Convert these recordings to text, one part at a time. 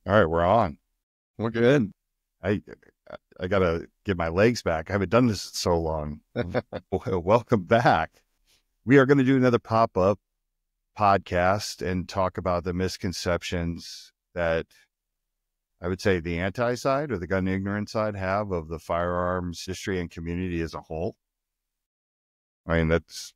All right, we're on. We're good. I I gotta get my legs back. I haven't done this in so long. Welcome back. We are going to do another pop-up podcast and talk about the misconceptions that I would say the anti side or the gun ignorant side have of the firearms industry and community as a whole. I mean, that's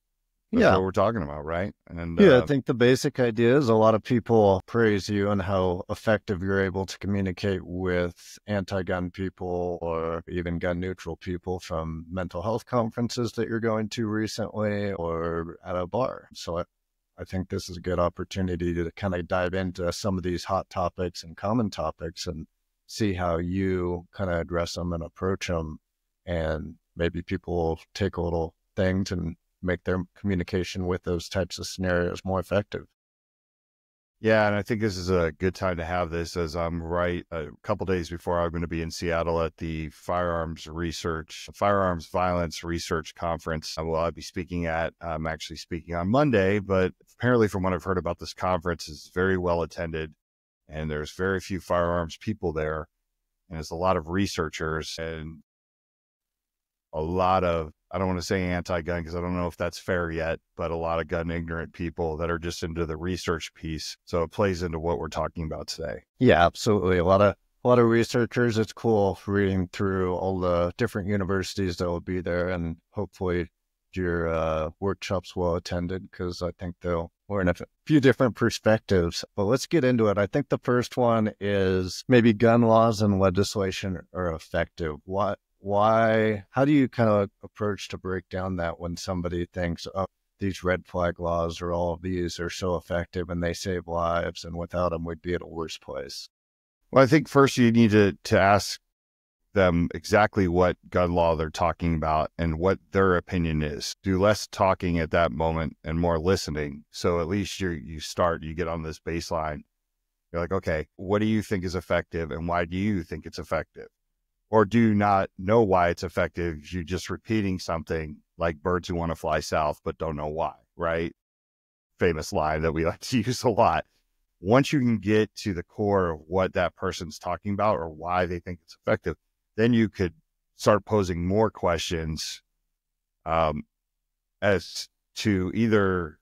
Yeah. what we're talking about, right? And Yeah, I think the basic idea is a lot of people praise you and how effective you're able to communicate with anti-gun people or even gun-neutral people from mental health conferences that you're going to recently or at a bar. So I think this is a good opportunity to kind of dive into some of these hot topics and common topics and see how you kind of address them and approach them. And maybe people will take a little things and make their communication with those types of scenarios more effective. yeah, and I think this is a good time to have this as I'm right a couple days before I'm going to be in Seattle at the Firearms Violence Research Conference. I'll be speaking at. I'm actually speaking on Monday, but apparently from what I've heard about this conference is very well attended and there's very few firearms people there. And there's a lot of researchers and a lot of, I don't want to say anti-gun because I don't know if that's fair yet, but a lot of gun ignorant people that are just into the research piece. So it plays into what we're talking about today. Yeah, absolutely. A lot of researchers. It's cool reading through all the different universities that will be there, and hopefully your workshops well attended because I think they'll learn a few different perspectives. But let's get into it. I think the first one is maybe gun laws and legislation are effective. Why, how do you kind of approach to break down that when somebody thinks, oh, these red flag laws or all of these are so effective and they save lives and without them we'd be at a worse place? Well, I think first you need to ask them exactly what gun law they're talking about and what their opinion is. Do less talking at that moment and more listening. So at least you get on this baseline. You're like, okay, what do you think is effective and why do you think it's effective? Or do you not know why it's effective? You're just repeating something like birds who want to fly south, but don't know why, right? Famous line that we like to use a lot. Once you can get to the core of what that person's talking about or why they think it's effective, then you could start posing more questions as to either,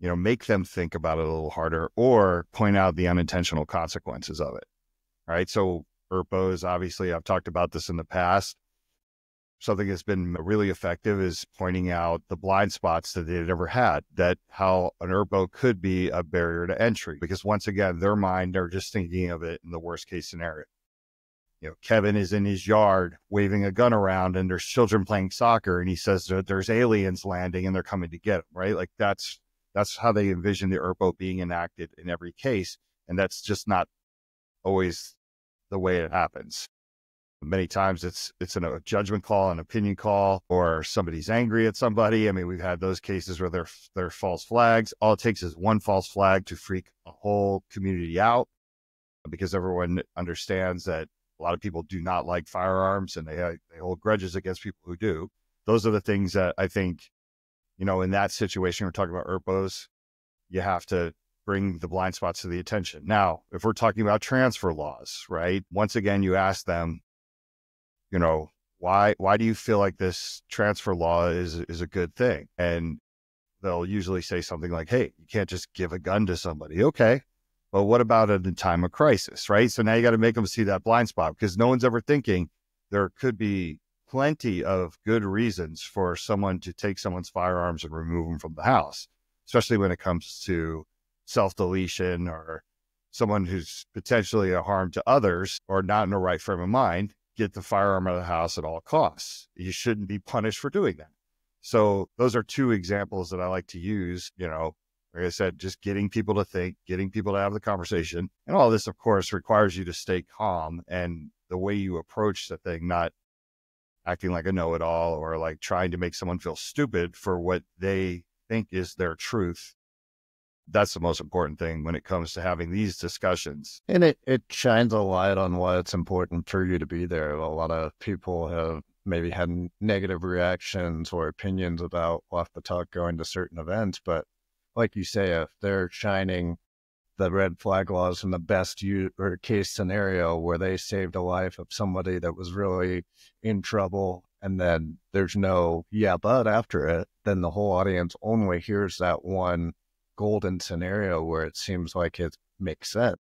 make them think about it a little harder or point out the unintentional consequences of it, right? So ERPOs, obviously, I've talked about this in the past. Something that's been really effective is pointing out the blind spots that they'd ever had, that how an ERPO could be a barrier to entry. Because once again, their mind, they're just thinking of it in the worst case scenario. Kevin is in his yard waving a gun around and there's children playing soccer and he says that there's aliens landing and they're coming to get him, right? Like that's how they envision the ERPO being enacted in every case. And that's just not always the way it happens. Many times it's a judgment call, an opinion call, or somebody's angry at somebody. I mean, we've had those cases where they're false flags. All it takes is one false flag to freak a whole community out because everyone understands that a lot of people do not like firearms and they hold grudges against people who do. Those are the things that I think, in that situation, we're talking about ERPOs, you have to bring the blind spots to the attention. Now, if we're talking about transfer laws, right? Once again, you ask them, why do you feel like this transfer law is a good thing? And they'll usually say something like, hey, you can't just give a gun to somebody. Okay. But what about at a time of crisis, right? So now you got to make them see that blind spot because no one's ever thinking there could be plenty of good reasons for someone to take someone's firearms and remove them from the house, especially when it comes to self-deletion or someone who's potentially a harm to others or not in the right frame of mind, get the firearm out of the house at all costs. You shouldn't be punished for doing that. So those are two examples that I like to use, like I said, just getting people to think, getting people to have the conversation. And all this, of course, requires you to stay calm and the way you approach the thing, not acting like a know-it-all or like trying to make someone feel stupid for what they think is their truth. That's the most important thing when it comes to having these discussions. And it shines a light on why it's important for you to be there. A lot of people have maybe had negative reactions or opinions about off the talk going to certain events. But like you say, if they're shining the red flag laws in the best or case scenario where they saved a life of somebody that was really in trouble. And then there's no, yeah, but after it, then the whole audience only hears that one golden scenario where it seems like it makes sense.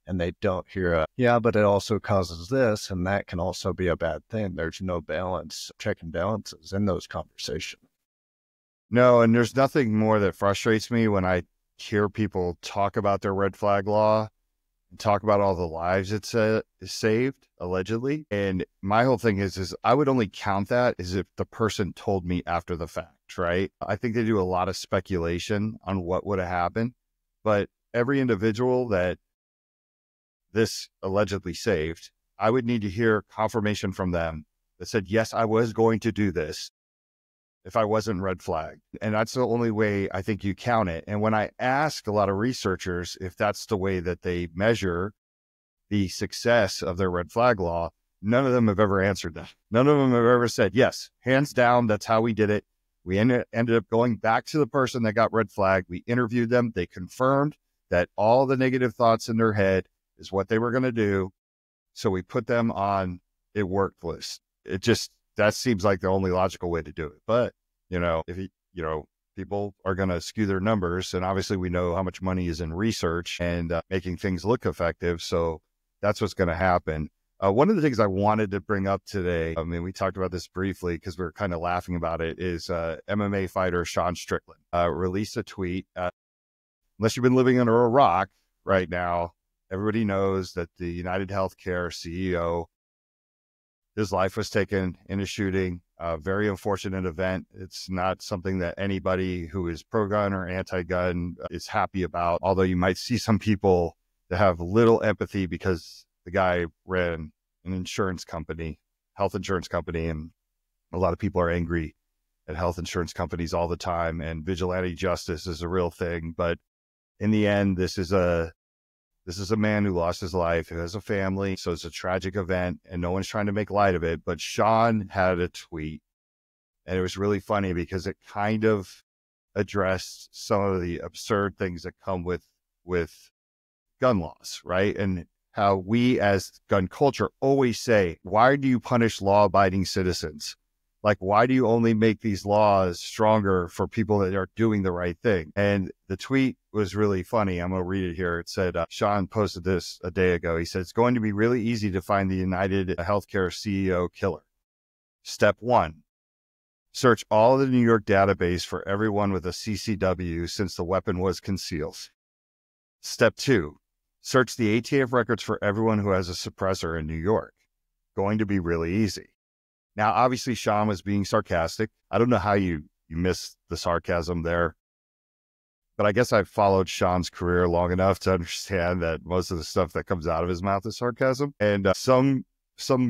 And they don't hear yeah, but it also causes this, and that can also be a bad thing. There's no balance, check and balances in those conversations. No, and there's nothing more that frustrates me when I hear people talk about their red flag law and talk about all the lives it's saved, allegedly. And my whole thing is I would only count that as if the person told me after the fact, right? I think they do a lot of speculation on what would have happened, but every individual that this allegedly saved, I would need to hear confirmation from them that said, yes, I was going to do this if I wasn't red flagged. And that's the only way I think you count it. And when I ask a lot of researchers if that's the way that they measure the success of their red flag law, none of them have ever answered that. None of them have ever said, yes, hands down, that's how we did it. We ended up going back to the person that got red flagged. We interviewed them. They confirmed that all the negative thoughts in their head is what they were going to do. So we put them on a work list. That seems like the only logical way to do it. But, if people are going to skew their numbers, and obviously we know how much money is in research and making things look effective. So that's what's going to happen. One of the things I wanted to bring up today, I mean, we talked about this briefly because we were kind of laughing about it, is MMA fighter Sean Strickland released a tweet. Unless you've been living under a rock right now, everybody knows that the United Healthcare CEO, his life was taken in a shooting, a very unfortunate event. It's not something that anybody who is pro-gun or anti-gun is happy about, although you might see some people that have little empathy because the guy ran an insurance company, health insurance company, and a lot of people are angry at health insurance companies all the time, and vigilante justice is a real thing. But in the end, this is a man who lost his life, who has a family. So it's a tragic event and no one's trying to make light of it. But Sean had a tweet and it was really funny because it kind of addressed some of the absurd things that come with gun laws, right? And how we as gun culture always say, why do you punish law-abiding citizens? Like, why do you only make these laws stronger for people that are doing the right thing? And the tweet was really funny. I'm going to read it here. It said, Sean posted this a day ago. He said, it's going to be really easy to find the United Healthcare CEO killer. Step 1, search all the New York database for everyone with a CCW since the weapon was concealed. Step 2, search the ATF records for everyone who has a suppressor in New York. Going to be really easy. Now, obviously, Sean was being sarcastic. I don't know how you missed the sarcasm there, but I guess I've followed Sean's career long enough to understand that most of the stuff that comes out of his mouth is sarcasm. And some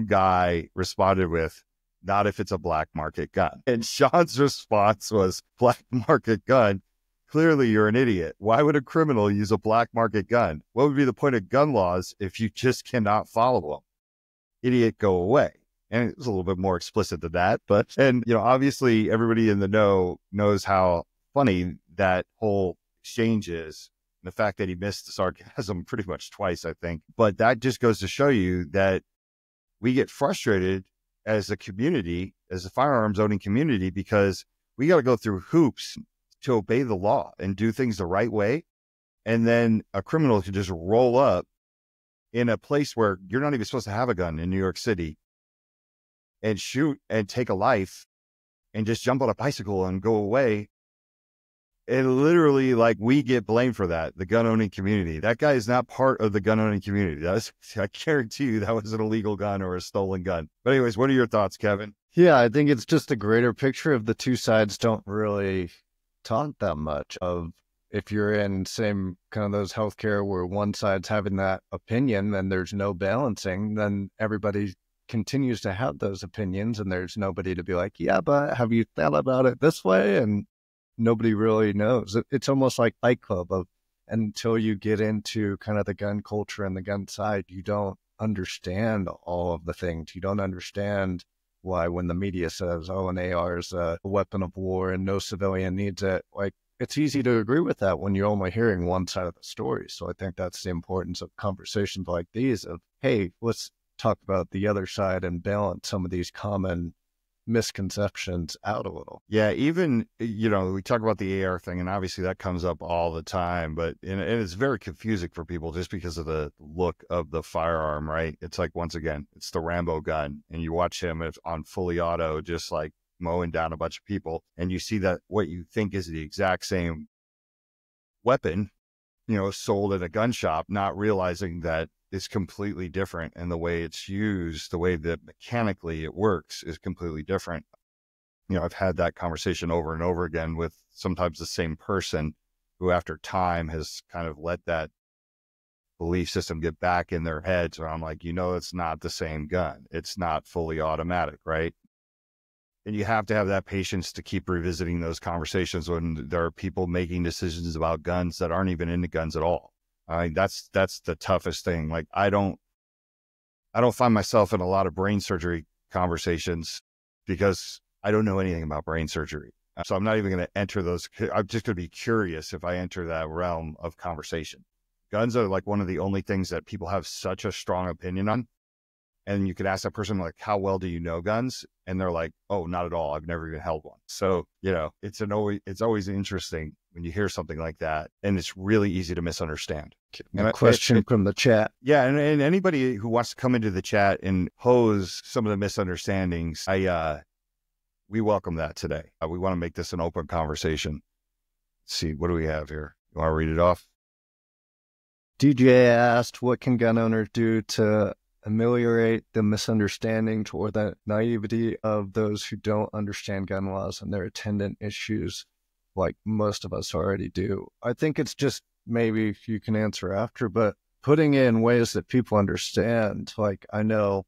guy responded with, not if it's a black market gun. And Sean's response was, black market gun? Clearly, you're an idiot. Why would a criminal use a black market gun? What would be the point of gun laws if you just cannot follow them? Idiot, go away. And it was a little bit more explicit than that. But, obviously everybody in the know knows how funny that whole exchange is. The fact that he missed the sarcasm pretty much twice, I think. But that just goes to show you that we get frustrated as a community, as a firearms owning community, because we got to go through hoops to obey the law and do things the right way. And then a criminal can just roll up in a place where you're not even supposed to have a gun in New York City and shoot and take a life and just jump on a bicycle and go away. And literally, we get blamed for that, the gun owning community. That guy is not part of the gun owning community. I guarantee you that was an illegal gun or a stolen gun. But anyways, what are your thoughts, Kevin? Yeah, I think it's just a greater picture of the two sides don't really talk that much of. If you're in same kind of those healthcare where one side's having that opinion, then there's no balancing, then everybody continues to have those opinions and there's nobody to be like, yeah, but have you thought about it this way? And nobody really knows. It's almost like Fight Club of until you get into kind of the gun culture and the gun side, you don't understand all of the things. You don't understand why when the media says, oh, an AR is a weapon of war and no civilian needs it, it's easy to agree with that when you're only hearing one side of the story. So I think that's the importance of conversations like these of, hey, let's talk about the other side and balance some of these common misconceptions out a little. Yeah, even, we talk about the AR thing, and obviously that comes up all the time, but and it's very confusing for people just because of the look of the firearm, right? It's like, once again, it's the Rambo gun, and you watch him on fully auto, just like mowing down a bunch of people, and you see that what you think is the exact same weapon, sold at a gun shop, not realizing that it's completely different, and the way it's used, the way that mechanically it works is completely different. I've had that conversation over and over again with sometimes the same person who after time has kind of let that belief system get back in their heads. Where I'm like, it's not the same gun. It's not fully automatic, right? And you have to have that patience to keep revisiting those conversations when there are people making decisions about guns that aren't even into guns at all. I mean, that's the toughest thing. Like, I don't find myself in a lot of brain surgery conversations because I don't know anything about brain surgery. So I'm not even going to enter those. I'm just going to be curious if I enter that realm of conversation. Guns are like one of the only things that people have such a strong opinion on. And you could ask that person, like, how well do you know guns? And they're like, oh, not at all. I've never even held one. So, it's always interesting when you hear something like that, and it's really easy to misunderstand. And a question from the chat. Yeah. And anybody who wants to come into the chat and pose some of the misunderstandings, we welcome that today. We want to make this an open conversation. Let's see, what do we have here? You want to read it off? DJ asked, what can gun owners do to ameliorate the misunderstanding or the naivety of those who don't understand gun laws and their attendant issues like most of us already do? I think it's just, maybe if you can answer after, but putting in ways that people understand. Like, I know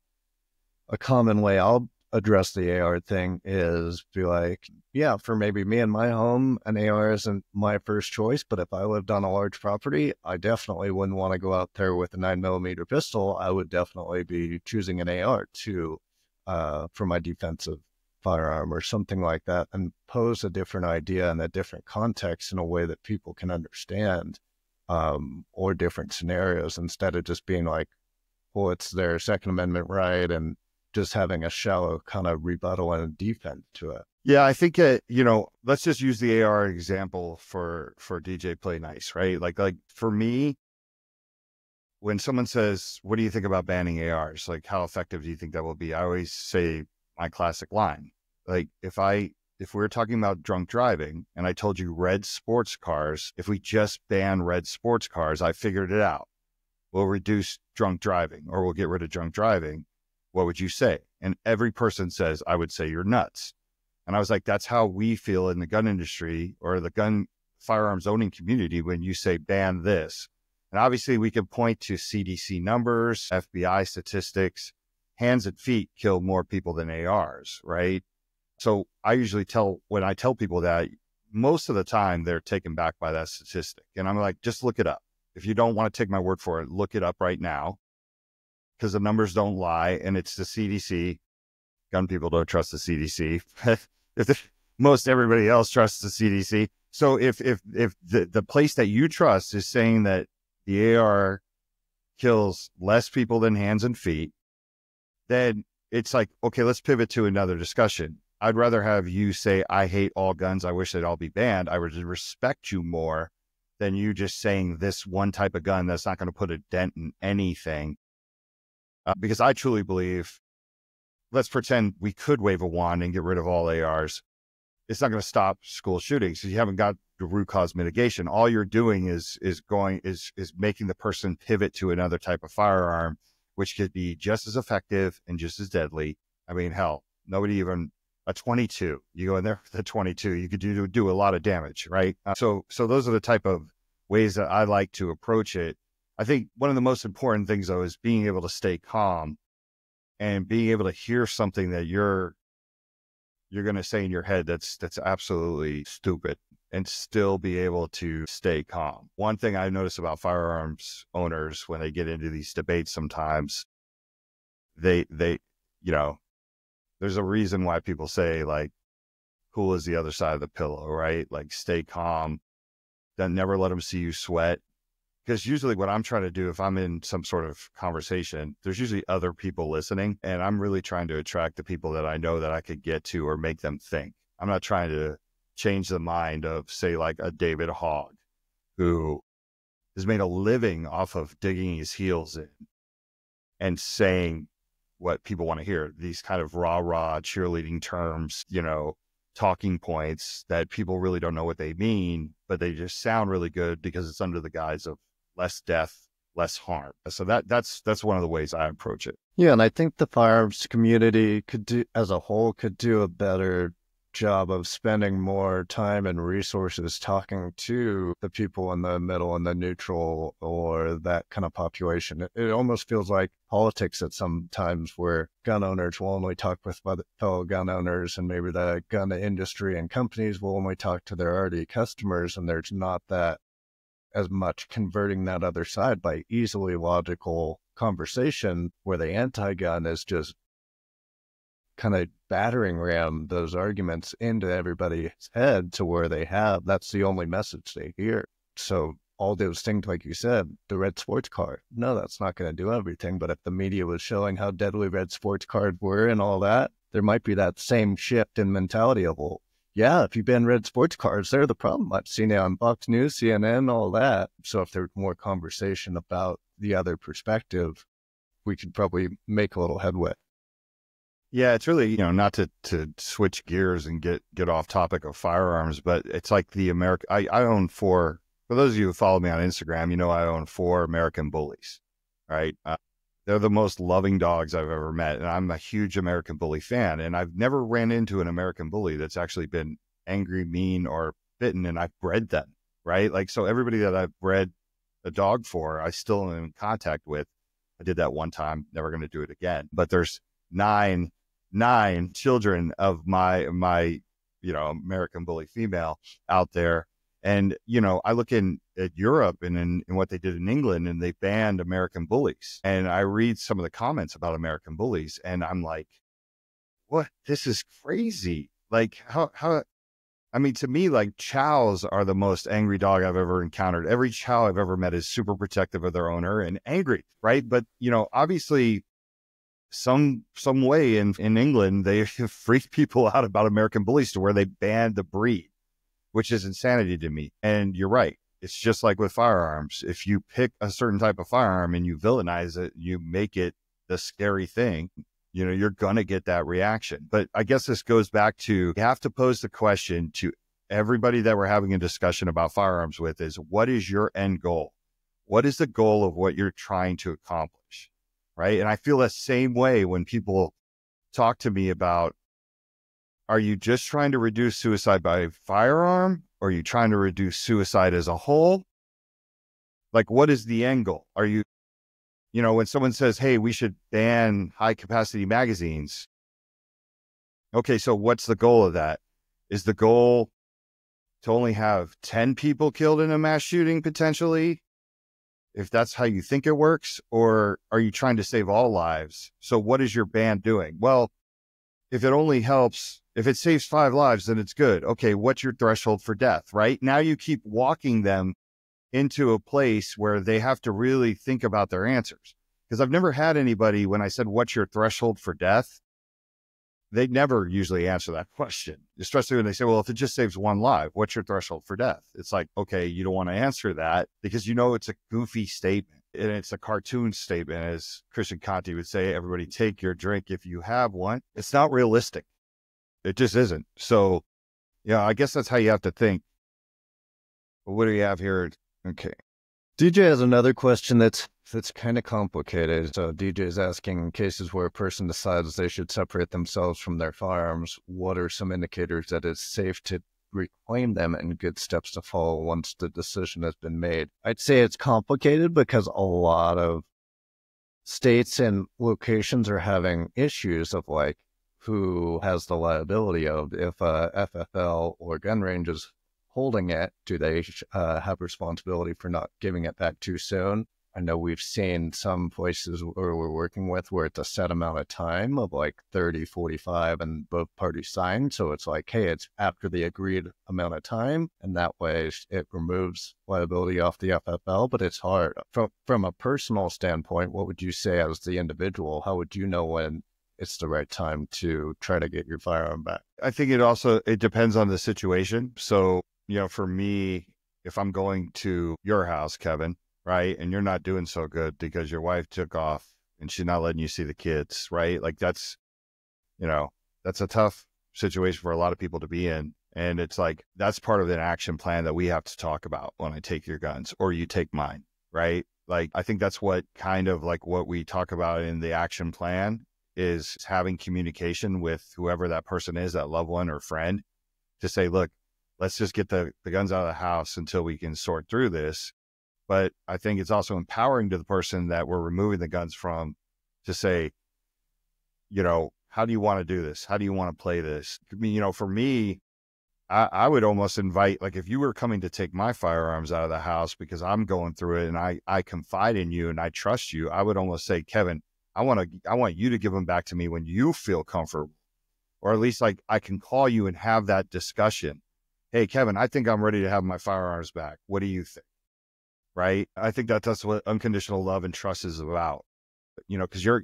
a common way I'll address the AR thing is be like, yeah, for maybe me and my home, an AR isn't my first choice, but if I lived on a large property, I definitely wouldn't want to go out there with a 9mm pistol. I would definitely be choosing an AR for my defensive firearm or something like that, and pose a different idea in a different context in a way that people can understand, or different scenarios, instead of just being like, well, it's their Second Amendment right, and just having a shallow kind of rebuttal and defense to it. Yeah, I think, let's just use the AR example for DJ Play Nice, right? Like for me, when someone says, what do you think about banning ARs? Like, how effective do you think that will be? I always say my classic line. Like, if we're talking about drunk driving and I told you red sports cars, if we just ban red sports cars, I figured it out. We'll reduce drunk driving, or we'll get rid of drunk driving. What would you say? And every person says, I would say you're nuts. And I was like, that's how we feel in the gun industry or the gun firearms owning community when you say ban this. And obviously we can point to CDC numbers, FBI statistics. Hands and feet kill more people than ARs, right? So when I tell people that, most of the time they're taken back by that statistic. And I'm like, just look it up. If you don't want to take my word for it, look it up right now, because the numbers don't lie, and it's the CDC. Gun people don't trust the CDC. Most everybody else trusts the CDC. So if the place that you trust is saying that the AR kills less people than hands and feet, then it's like, okay, let's pivot to another discussion. I'd rather have you say, I hate all guns, I wish they'd all be banned. I would respect you more than you just saying this one type of gun that's not going to put a dent in anything. Because I truly believe, let's pretend we could wave a wand and get rid of all ARs. It's not going to stop school shootings. You haven't got the root cause mitigation. All you're doing is making the person pivot to another type of firearm, which could be just as effective and just as deadly. I mean, hell, a 22, you go in there with a 22, you could do a lot of damage, right? So those are the type of ways that I like to approach it. I think one of the most important things, though, is being able to stay calm and being able to hear something that you're going to say in your head that's absolutely stupid, and still be able to stay calm. One thing I notice about firearms owners when they get into these debates, sometimes they there's a reason why people say, like, cool as the other side of the pillow, right? Like stay calm, then never let them see you sweat. Because usually what I'm trying to do, if I'm in some sort of conversation, there's usually other people listening, and I'm really trying to attract the people that I know that I could get to or make them think. I'm not trying to change the mind of, say, like a David Hogg, who has made a living off of digging his heels in and saying what people want to hear. These kind of rah-rah cheerleading terms, talking points that people really don't know what they mean, but they just sound really good because it's under the guise of less death, less harm. So that's one of the ways I approach it. Yeah, and I think the firearms community as a whole could do a better job of spending more time and resources talking to the people in the middle and the neutral or that kind of population. It almost feels like politics at some times, where gun owners will only talk with fellow gun owners, and maybe the gun industry and companies will only talk to their already customers, and there's not that as much converting that other side by easily logical conversation, where the anti-gun is just kind of battering ram those arguments into everybody's head to where that's the only message they hear. So all those things, like you said, the red sports car, no, that's not going to do everything. But if the media was showing how deadly red sports cars were and all that, there might be that same shift in mentality of, well, yeah, if you ban red sports cars, they're the problem. I've seen it on Fox News, CNN, all that. So if there's more conversation about the other perspective, we could probably make a little headway. Yeah, it's really, not to switch gears and get off topic of firearms, but it's like I own for those of you who follow me on Instagram, I own 4 American bullies, right? They're the most loving dogs I've ever met. And I'm a huge American Bully fan. And I've never ran into an American Bully that's actually been angry, mean, or bitten. And I've bred them, right? Like, so everybody that I've bred a dog for, I still am in contact with. I did that one time, never going to do it again. But there's nine children of my American Bully female out there. And, I look at Europe and in what they did in England, and they banned American Bullies. And I read some of the comments about American Bullies, and I'm like, what? This is crazy. Like, how, to me, like, chows are the most angry dog I've ever encountered. Every chow I've ever met is super protective of their owner and angry, right? But, obviously, some way in England, they freaked people out about American Bullies to where they banned the breed, which is insanity to me. And you're right. It's just like with firearms. If you pick a certain type of firearm and you villainize it, you make it the scary thing, you're going to get that reaction. But I guess this goes back to, you have to pose the question to everybody that we're having a discussion about firearms with is, what is your end goal? What is the goal of what you're trying to accomplish? Right. And I feel the same way when people talk to me about, are you just trying to reduce suicide by firearm? Or are you trying to reduce suicide as a whole? Like, what is the end goal? Are you, when someone says, hey, we should ban high capacity magazines. Okay, so what's the goal of that? Is the goal to only have 10 people killed in a mass shooting potentially? If that's how you think it works, or are you trying to save all lives? So what is your ban doing? Well, if it saves 5 lives, then it's good. Okay, what's your threshold for death, right? Now you keep walking them into a place where they have to really think about their answers. Because I've never had anybody, when I said, what's your threshold for death? They never usually answer that question, especially when they say, well, if it just saves 1 life, what's your threshold for death? It's like, okay, you don't want to answer that because it's a goofy statement. And it's a cartoon statement, as Christian Conti would say, everybody take your drink if you have one. It's not realistic. It just isn't. So, I guess that's how you have to think. But what do we have here? Okay. DJ has another question that's kind of complicated. So DJ is asking, in cases where a person decides they should separate themselves from their firearms, what are some indicators that it's safe to reclaim them and good steps to follow once the decision has been made? I'd say it's complicated because a lot of states and locations are having issues of like, who has the liability of, if a FFL or gun range is holding it, do they have responsibility for not giving it back too soon? I know we've seen some places where we're working with where it's a set amount of time of like 30, 45, and both parties sign. So it's like, hey, it's after the agreed amount of time. And that way it removes liability off the FFL, but it's hard. From a personal standpoint, what would you say as the individual? How would you know when it's the right time to try to get your firearm back? I think it depends on the situation. So, for me, if I'm going to your house, Kevin, right, and you're not doing so good because your wife took off and she's not letting you see the kids, right? Like that's a tough situation for a lot of people to be in. And it's like, that's part of an action plan that we have to talk about when I take your guns or you take mine, right? Like, I think that's what kind of like what we talk about in the action plan is having communication with whoever that person is, that loved one or friend, to say, look, let's just get the guns out of the house until we can sort through this. But I think it's also empowering to the person that we're removing the guns from to say, how do you want to do this? How do you want to play this? I mean, for me, I would almost invite, like, if you were coming to take my firearms out of the house because I'm going through it and I confide in you and I trust you, I would almost say, Kevin, I want you to give them back to me when you feel comfortable, or at least like I can call you and have that discussion. Hey, Kevin, I think I'm ready to have my firearms back. What do you think? Right? I think that's what unconditional love and trust is about, because you're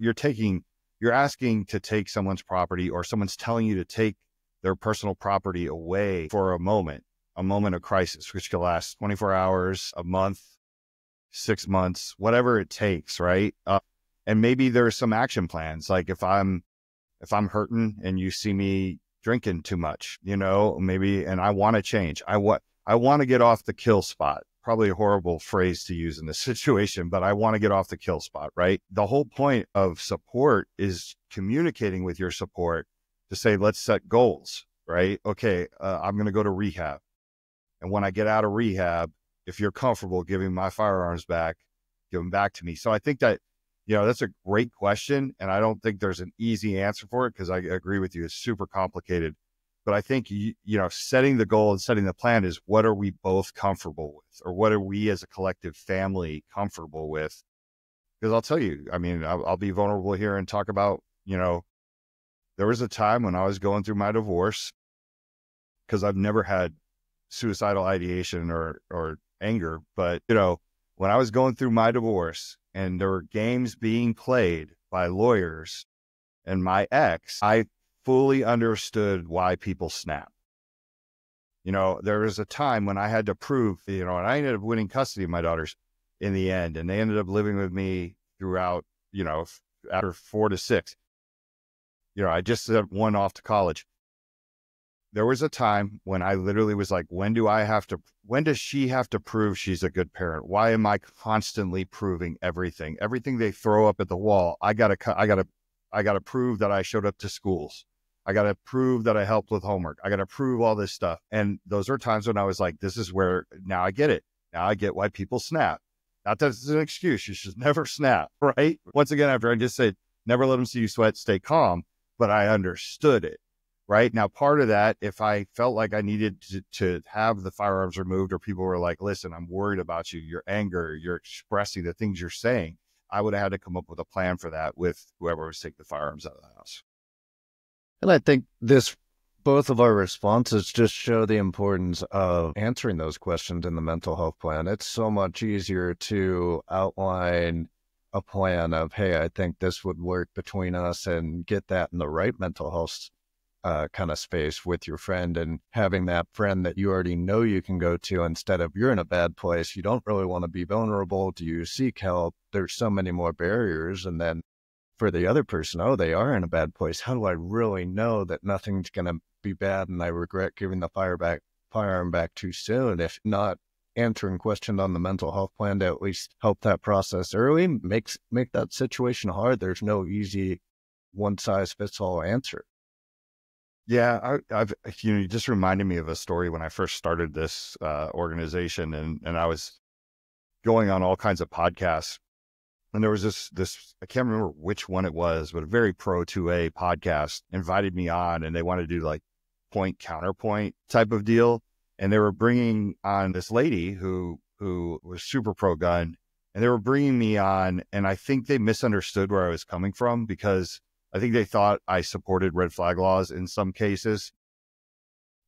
asking to take someone's property, or someone's telling you to take their personal property away for a moment of crisis, which could last 24 hours, a month, 6 months, whatever it takes. Right. And maybe there's some action plans. Like if I'm hurting and you see me drinking too much, maybe, and I want to change. I want to get off the kill spot. Probably a horrible phrase to use in this situation, but I want to get off the kill spot, right? The whole point of support is communicating with your support to say, let's set goals, right? Okay, I'm going to go to rehab. And when I get out of rehab, if you're comfortable giving my firearms back, give them back to me. So I think that, that's a great question. And I don't think there's an easy answer for it, because I agree with you. It's super complicated. But I think, setting the goal and setting the plan is, what are we both comfortable with? Or what are we as a collective family comfortable with? Because I'll tell you, I mean, I'll be vulnerable here and talk about, there was a time when I was going through my divorce, because I've never had suicidal ideation or anger. But, when I was going through my divorce and there were games being played by lawyers and my ex, I fully understood why people snap. There was a time when I had to prove, and I ended up winning custody of my daughters in the end, and they ended up living with me throughout, after 4 to 6. I just sent one off to college. There was a time when I literally was like, when does she have to prove she's a good parent? Why am I constantly proving everything they throw up at the wall? I gotta prove that I showed up to schools. I got to prove that I helped with homework. I got to prove all this stuff. And those are times when I was like, this is where, now I get it. Now I get why people snap. Not that it's an excuse. You should never snap, right? Once again, after I just said, never let them see you sweat, stay calm. But I understood it, right? Now, part of that, if I felt like I needed to have the firearms removed, or people were like, listen, I'm worried about you, your anger, you're expressing the things you're saying, I would have had to come up with a plan for that with whoever was taking the firearms out of the house. And I think both of our responses just show the importance of answering those questions in the mental health plan. It's so much easier to outline a plan of, hey, I think this would work between us, and get that in the right mental health kind of space with your friend, and having that friend that you already know you can go to, instead of you're in a bad place, you don't really want to be vulnerable, do you seek help? There's so many more barriers. And then for the other person, oh, they are in a bad place. How do I really know that nothing's going to be bad and I regret giving the firearm back too soon? If not answering questions on the mental health plan to at least help that process early, make that situation hard. There's no easy one-size-fits-all answer. Yeah, you just reminded me of a story when I first started this organization, and I was going on all kinds of podcasts. And there was this, I can't remember which one it was, but a very pro 2A podcast invited me on, and they wanted to do like point counterpoint type of deal. And they were bringing on this lady who was super pro gun, And they were bringing me on, and I think they misunderstood where I was coming from, because I think they thought I supported red flag laws in some cases.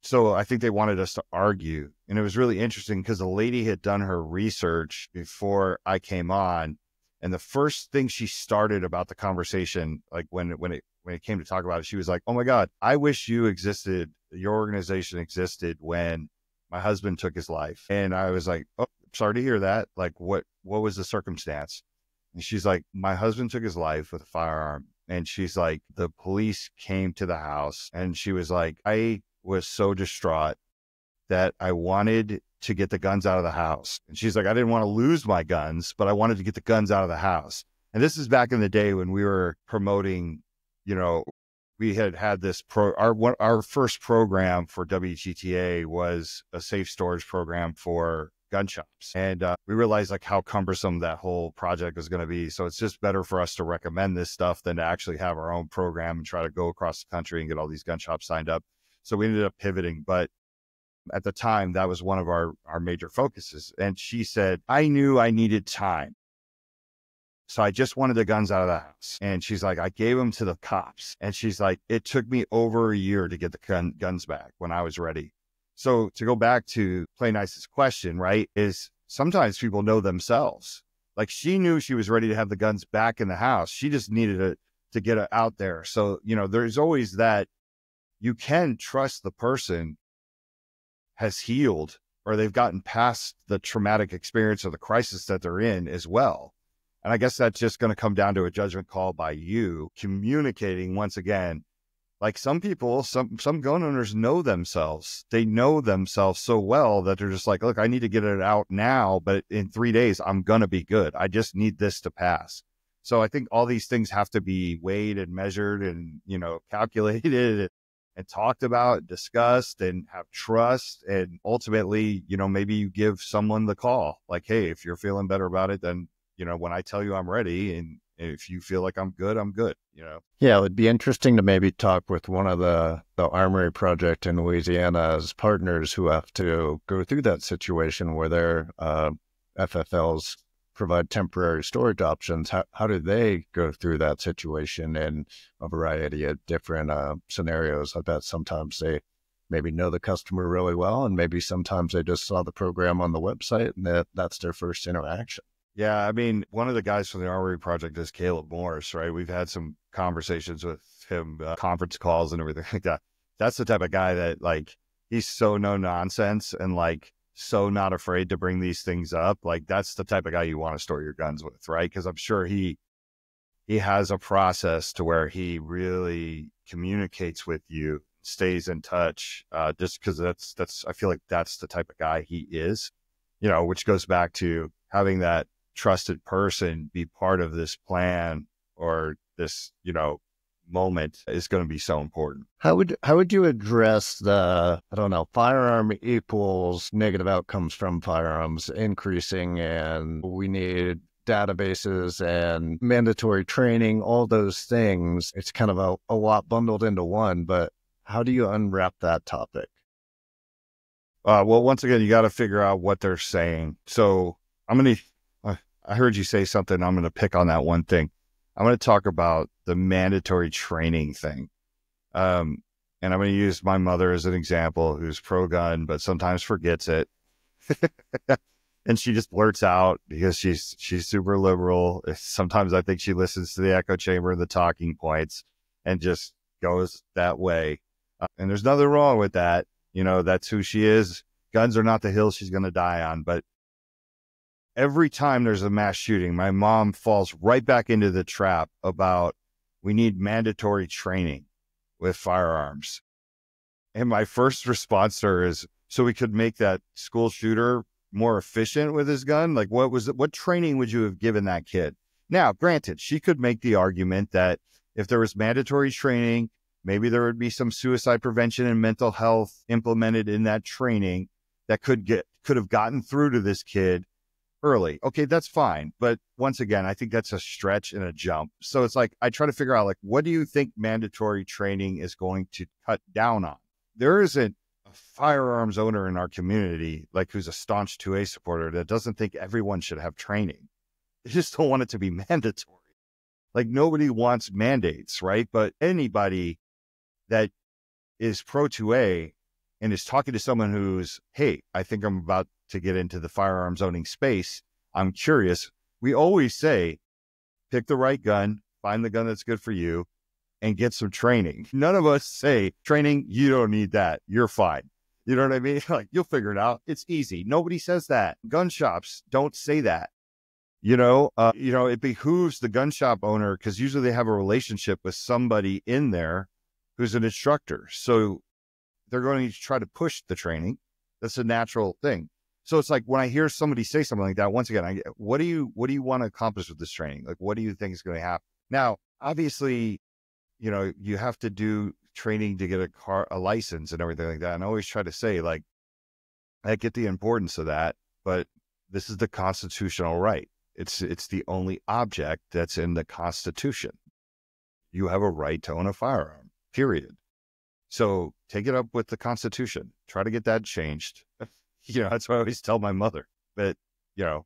So I think they wanted us to argue. And it was really interesting because the lady had done her research before I came on. And the first thing she started about the conversation, like when it came to talk about it, she was like, "Oh my God, I wish you existed. Your organization existed when my husband took his life." And I was like, "Oh, sorry to hear that. Like, what was the circumstance?" And she's like, "My husband took his life with a firearm." And she's like, "The police came to the house." And she was like, "I was so distraught that I wanted to get the guns out of the house." And she's like, "I didn't want to lose my guns, but I wanted to get the guns out of the house." And this is back in the day when we were promoting, we had this our first program for WGTA was a safe storage program for gun shops. And we realized like how cumbersome that whole project was going to be. So it's just better for us to recommend this stuff than to actually have our own program and try to go across the country and get all these gun shops signed up. So we ended up pivoting. But at the time, that was one of our major focuses. And she said, "I knew I needed time. So I just wanted the guns out of the house." And she's like, "I gave them to the cops." And she's like, "It took me over a year to get the guns back when I was ready." So to go back to Play Nice's question, right, is sometimes people know themselves. Like she knew she was ready to have the guns back in the house. She just needed to get it out there. So, there's always that you can trust the person has healed or they've gotten past the traumatic experience or the crisis that they're in as well. And I guess that's just going to come down to a judgment call by you communicating once again. Like some people, some gun owners know themselves. They know themselves so well that they're just like, "Look, I need to get it out now, but in 3 days, I'm going to be good. I just need this to pass." So I think all these things have to be weighed and measured and, calculated and talked about, discussed, and have trust. And ultimately, maybe you give someone the call like, "Hey, if you're feeling better about it, then, when I tell you I'm ready, and if you feel like I'm good, I'm good." Yeah, it would be interesting to maybe talk with one of the Armory Project in Louisiana's partners who have to go through that situation where their FFLs provide temporary storage options. How do they go through that situation in a variety of different scenarios? I bet sometimes they maybe know the customer really well, and maybe sometimes they just saw the program on the website and that's their first interaction. Yeah, I mean, one of the guys from the Armory Project is Caleb Morris, right? We've had some conversations with him, conference calls and everything like that. That's the type of guy that, like, he's so no nonsense and, like, so not afraid to bring these things up. Like, that's the type of guy you want to store your guns with, right? Because I'm sure he has a process to where he really communicates with you, stays in touch, just because I feel like that's the type of guy he is, which goes back to having that trusted person be part of this plan or this, moment is going to be so important. How would you address the, I don't know, firearm equals negative outcomes from firearms increasing, and we need databases and mandatory training, all those things? It's kind of a lot bundled into one, but how do you unwrap that topic? Well, once again, you got to figure out what they're saying. So I heard you say something. I'm going to pick on that one thing. I'm going to talk about the mandatory training thing. And I'm going to use my mother as an example, who's pro-gun, but sometimes forgets it. And she just blurts out because she's super liberal. Sometimes I think she listens to the echo chamber and the talking points and just goes that way. And there's nothing wrong with that. That's who she is. Guns are not the hill she's going to die on, but every time there's a mass shooting, my mom falls right back into the trap about we need mandatory training with firearms. And my first response to her is, so we could make that school shooter more efficient with his gun? Like, what training would you have given that kid? Now, granted, she could make the argument that if there was mandatory training, maybe there would be some suicide prevention and mental health implemented in that training that could have gotten through to this kid early. Okay, that's fine. But once again, I think that's a stretch and a jump. So it's like, I try to figure out, like, what do you think mandatory training is going to cut down on? There isn't a firearms owner in our community, like, who's a staunch 2A supporter that doesn't think everyone should have training. They just don't want it to be mandatory. Like nobody wants mandates, right? But anybody that is pro 2A and is talking to someone who's, hey, I think I'm about to get into the firearms owning space. I'm curious. We always say, pick the right gun, find the gun that's good for you, and get some training. None of us say, training, you don't need that. You're fine. You know what I mean? Like, you'll figure it out. It's easy. Nobody says that. Gun shops don't say that. It behooves the gun shop owner, because usually they have a relationship with somebody in there who's an instructor. So they're going to try to push the training. That's a natural thing. So it's like when I hear somebody say something like that, once again, what do you want to accomplish with this training? Like, what do you think is going to happen? Now, obviously, you have to do training to get a license and everything like that. And I always try to say, like, I get the importance of that, but this is the constitutional right. It's the only object that's in the Constitution. You have a right to own a firearm, period. So take it up with the Constitution. Try to get that changed. That's what I always tell my mother. But,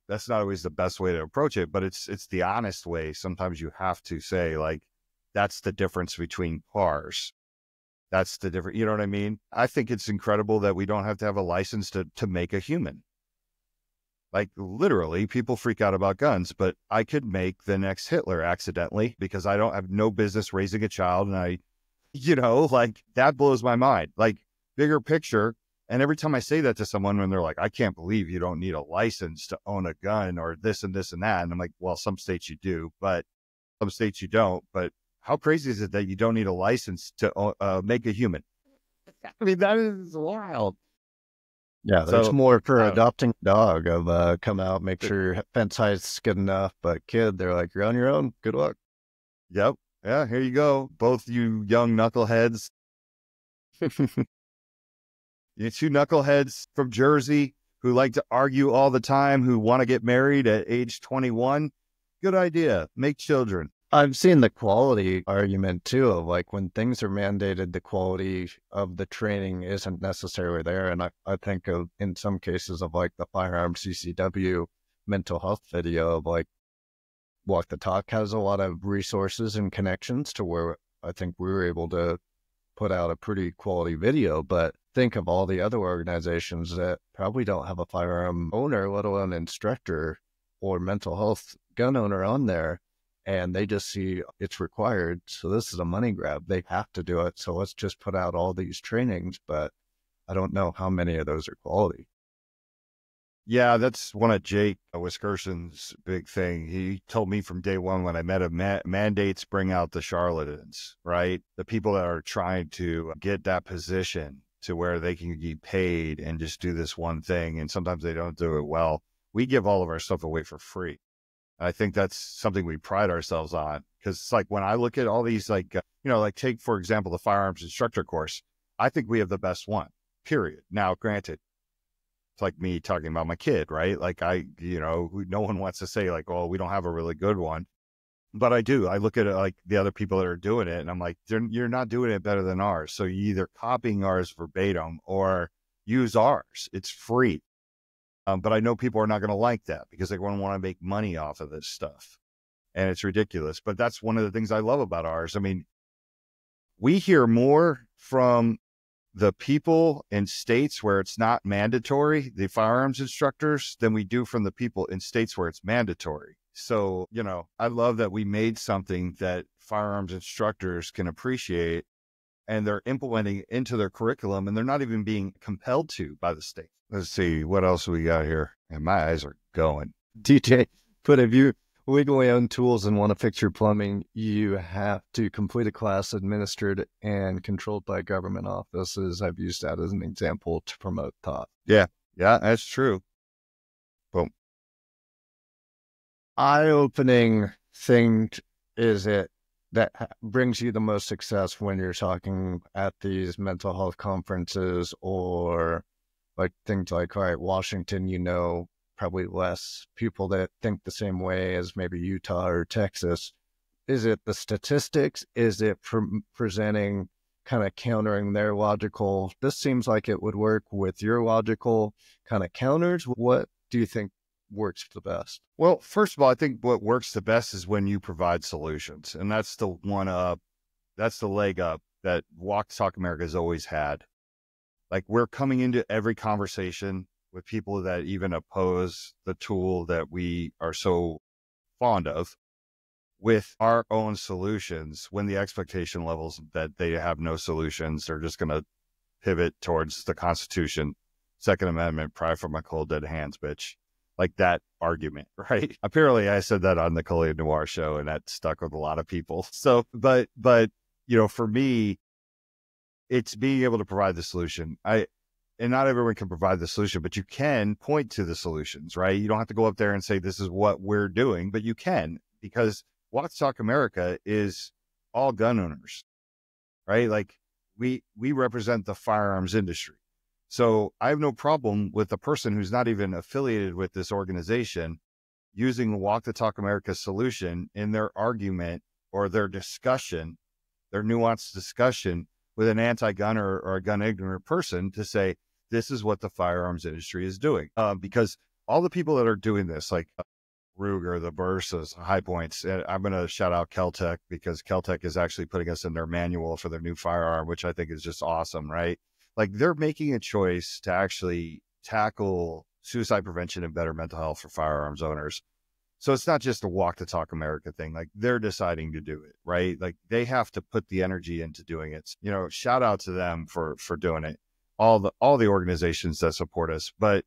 that's not always the best way to approach it, but it's the honest way. Sometimes you have to say, like, that's the difference between cars. That's the difference. You know what I mean? I think it's incredible that we don't have to have a license to make a human. Like, literally, people freak out about guns, but I could make the next Hitler accidentally because I don't have no business raising a child. And like, that blows my mind. Like, bigger picture. And every time I say that to someone, when they're like, I can't believe you don't need a license to own a gun or this and this and that. And I'm like, well, some states you do, but some states you don't. But how crazy is it that you don't need a license to make a human? I mean, that is wild. Yeah, there's more for adopting a dog of come out, make sure your fence height's good enough. But kid, they're like, you're on your own. Good luck. Yep. Yeah, here you go. Both you young knuckleheads. You two knuckleheads from Jersey who like to argue all the time, who want to get married at age 21. Good idea. Make children. I've seen the quality argument too of like when things are mandated, the quality of the training isn't necessarily there. And I think of in some cases of like the firearms CCW mental health video of like Walk the Talk has a lot of resources and connections to where I think we were able to put out a pretty quality video. But think of all the other organizations that probably don't have a firearm owner, let alone instructor or mental health gun owner on there. And they just see it's required. So this is a money grab. They have to do it. So let's just put out all these trainings. But I don't know how many of those are quality. Yeah, that's one of Jake Wiskerson's big thing. He told me from day one when I met him, mandates bring out the charlatans, right? The people that are trying to get that position to where they can get paid and just do this one thing. And sometimes they don't do it well. We give all of our stuff away for free. I think that's something we pride ourselves on, because it's like when I look at all these, like, like take, for example, the firearms instructor course, I think we have the best one, period. Now, granted, it's like me talking about my kid, right? Like no one wants to say like, oh, we don't have a really good one, but I do. I look at it like the other people that are doing it and I'm like, you're not doing it better than ours. So you either copying ours verbatim or use ours. It's free. But I know people are not going to like that because they're going to want to make money off of this stuff. And it's ridiculous. But that's one of the things I love about ours. I mean, we hear more from the people in states where it's not mandatory, the firearms instructors, than we do from the people in states where it's mandatory. So, I love that we made something that firearms instructors can appreciate and they're implementing into their curriculum and they're not even being compelled to by the state. Let's see, what else we got here? And my eyes are going. DJ, but if you legally own tools and want to fix your plumbing, you have to complete a class administered and controlled by government offices. I've used that as an example to promote thought. Yeah, that's true. Boom. Eye-opening thing is it that brings you the most success when you're talking at these mental health conferences or like things like, all right, Washington, probably less people that think the same way as maybe Utah or Texas. Is it the statistics? Is it presenting, kind of countering their logical? This seems like it would work with your logical kind of counters. What do you think works the best? Well, first of all, I think what works the best is when you provide solutions. And that's the that's the leg up that Walk the Talk America has always had. Like, we're coming into every conversation with people that even oppose the tool that we are so fond of with our own solutions, when the expectation levels that they have no solutions, they're just going to pivot towards the Constitution, Second Amendment, pry from my cold dead hands, bitch. Like that argument, right? Apparently I said that on the Collier Noir show, and that stuck with a lot of people. So, but, for me, it's being able to provide the solution. And not everyone can provide the solution, but you can point to the solutions, right? You don't have to go up there and say, this is what we're doing, but you can, because Walk the Talk America is all gun owners, right? Like, we represent the firearms industry. So I have no problem with a person who's not even affiliated with this organization using the Walk the Talk America solution in their argument or their discussion, their nuanced discussion with an anti-gun or a gun-ignorant person to say, this is what the firearms industry is doing. Because all the people that are doing this, like Ruger, the Bursas, High Points, and I'm going to shout out Keltec, because Keltec is actually putting us in their manual for their new firearm, which I think is just awesome, right? Like, they're making a choice to actually tackle suicide prevention and better mental health for firearms owners. So it's not just a Walk the Talk America thing. Like, they're deciding to do it, right? Like, they have to put the energy into doing it. Shout out to them for doing it. All the organizations that support us, but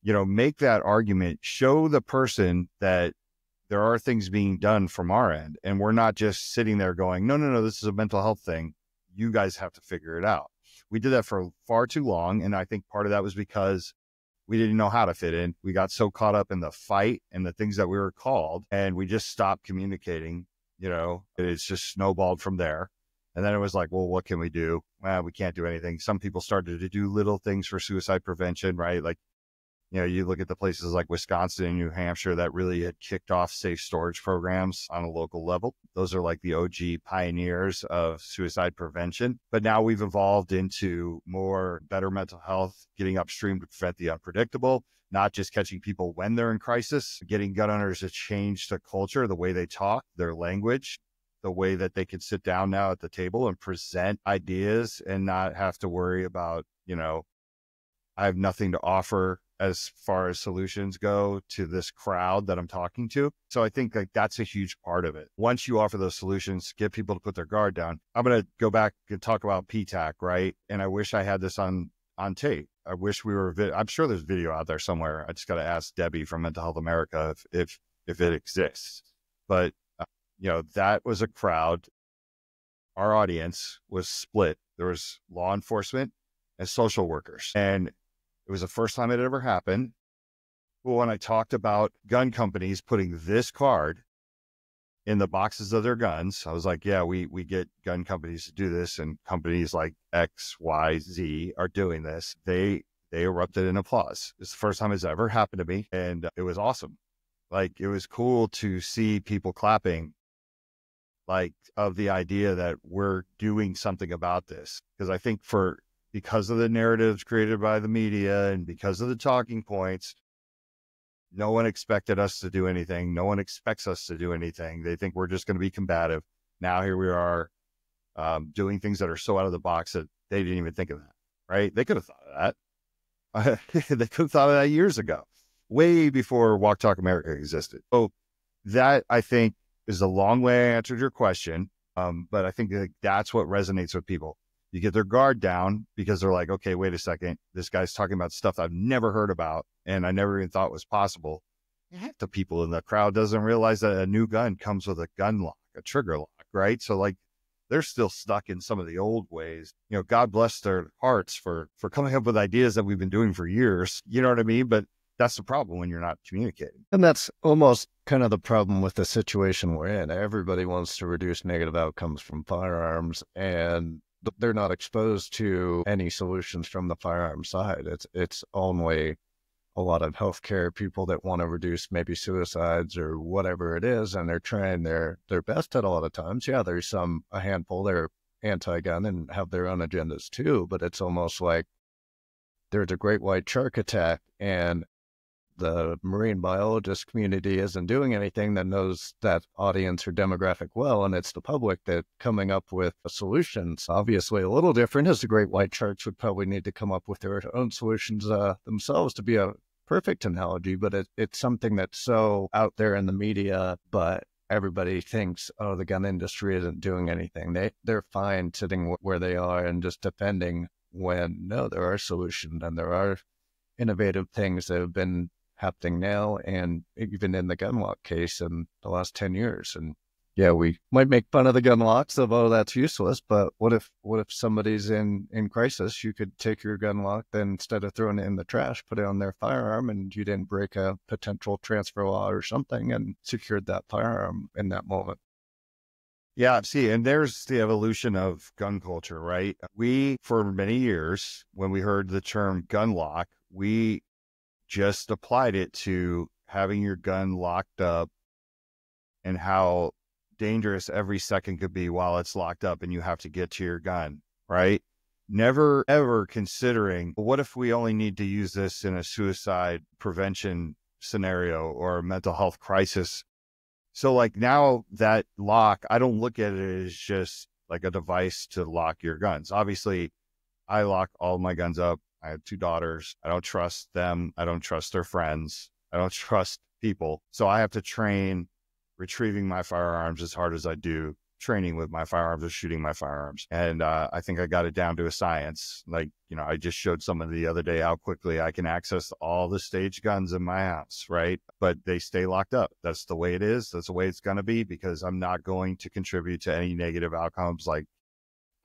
make that argument, show the person that there are things being done from our end, and we're not just sitting there going, no, this is a mental health thing. You guys have to figure it out. We did that for far too long, and I think part of that was because we didn't know how to fit in. We got so caught up in the fight and the things that we were called, and we just stopped communicating. It's just snowballed from there. And then it was like, well, what can we do? Well, we can't do anything. Some people started to do little things for suicide prevention, right? Like, you look at the places like Wisconsin and New Hampshire that really had kicked off safe storage programs on a local level. Those are like the OG pioneers of suicide prevention. But now we've evolved into more better mental health, getting upstream to prevent the unpredictable, not just catching people when they're in crisis, getting gun owners to change the culture, the way they talk, their language, the way that they can sit down now at the table and present ideas and not have to worry about, I have nothing to offer as far as solutions go to this crowd that I'm talking to. So I think like that's a huge part of it. Once you offer those solutions, get people to put their guard down. I'm going to go back and talk about PTAC, right? And I wish I had this on tape. I wish we were, I'm sure there's video out there somewhere. I just got to ask Debbie from Mental Health America if it exists. But, that was a crowd. Our audience was split. There was law enforcement and social workers. And it was the first time it had ever happened. But when I talked about gun companies putting this card in the boxes of their guns, I was like, yeah, we get gun companies to do this, and companies like X, Y, Z are doing this. They erupted in applause. It's the first time it's ever happened to me. And it was awesome. Like, it was cool to see people clapping, like, of the idea that we're doing something about this. Because I think because of the narratives created by the media and because of the talking points, no one expected us to do anything. No one expects us to do anything. They think we're just going to be combative. Now here we are doing things that are so out of the box that they didn't even think of that, right? They could have thought of that. They could have thought of that years ago, way before Walk Talk America existed. So that, I think, is a long way I answered your question. But I think that's what resonates with people. You get their guard down because they're like, okay, wait a second. This guy's talking about stuff I've never heard about and I never even thought was possible. Half the people in the crowd doesn't realize that a new gun comes with a gun lock, a trigger lock, right? So like, they're still stuck in some of the old ways. God bless their hearts for coming up with ideas that we've been doing for years. You know what I mean? But that's the problem when you're not communicating. And that's almost kind of the problem with the situation we're in. Everybody wants to reduce negative outcomes from firearms, and they're not exposed to any solutions from the firearm side. It's only a lot of healthcare people that want to reduce maybe suicides or whatever it is, and they're trying their best at a lot of times. Yeah, there's a handful that are anti-gun and have their own agendas too, but it's almost like there's a great white shark attack, and the marine biologist community isn't doing anything that knows that audience or demographic well, and it's the public that coming up with solutions, obviously a little different, as the great white sharks would probably need to come up with their own solutions themselves to be a perfect analogy, but it's something that's so out there in the media, but everybody thinks, oh, the gun industry isn't doing anything. They're fine sitting where they are and just defending, when no, there are solutions and there are innovative things that have been happening now, and even in the gun lock case in the last 10 years. And yeah, we might make fun of the gun locks of, oh, that's useless, but what if somebody's in crisis? You could take your gun lock, then instead of throwing it in the trash, put it on their firearm, and you didn't break a potential transfer law or something, and secured that firearm in that moment. Yeah, see, and there's the evolution of gun culture, right? We, for many years, when we heard the term gun lock, we just applied it to having your gun locked up and how dangerous every second could be while it's locked up and you have to get to your gun, right? Never, ever considering, what if we only need to use this in a suicide prevention scenario or a mental health crisis? So like now that lock, I don't look at it as just like a device to lock your guns. Obviously, I lock all my guns up. I have 2 daughters. I don't trust them. I don't trust their friends. I don't trust people. So I have to train retrieving my firearms as hard as I do training with my firearms or shooting my firearms. And I think I got it down to a science. Like, I just showed someone the other day how quickly I can access all the staged guns in my house, right? But they stay locked up. That's the way it is. That's the way it's going to be, because I'm not going to contribute to any negative outcomes. Like,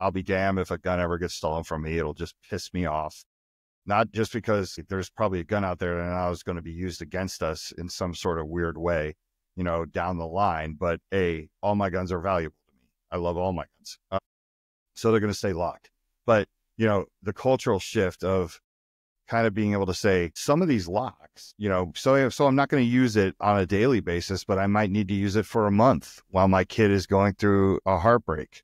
I'll be damned if a gun ever gets stolen from me. It'll just piss me off. Not just because there's probably a gun out there and now is going to be used against us in some sort of weird way, down the line, but all my guns are valuable to me. I love all my guns. So they're going to stay locked. But, the cultural shift of kind of being able to say some of these locks, so I'm not going to use it on a daily basis, but I might need to use it for a month while my kid is going through a heartbreak